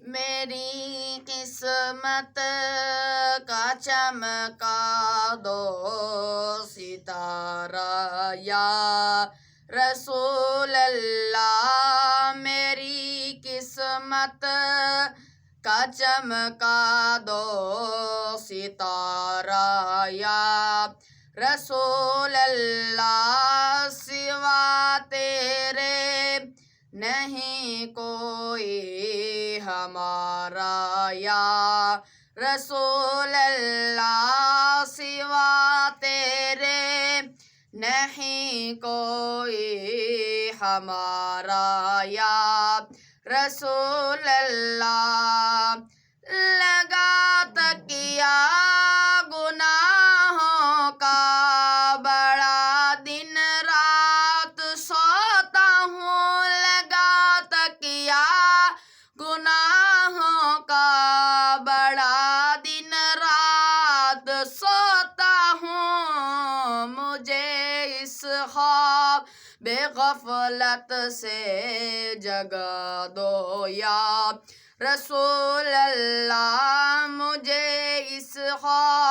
मेरी किस्मत का चमका दो सितारा या रसूल अल्लाह। मेरी किस्मत का चमका दो सितारा या रसूल अल्लाह। सिवा तेरे नहीं कोई हमारा या रसूल अल्लाह। सिवा तेरे नहीं कोई हमारा या रसूल अल्लाह। लगा तकिया गुनाहों का बड़ा दिन रात सोता हूँ। लगा तकिया गुनाहों का बड़ा दिन रात सोता हूँ। मुझे इस ख्वाब बेगफलत से जगा दो या रसूल अल्लाह। मुझे इस ख्वाब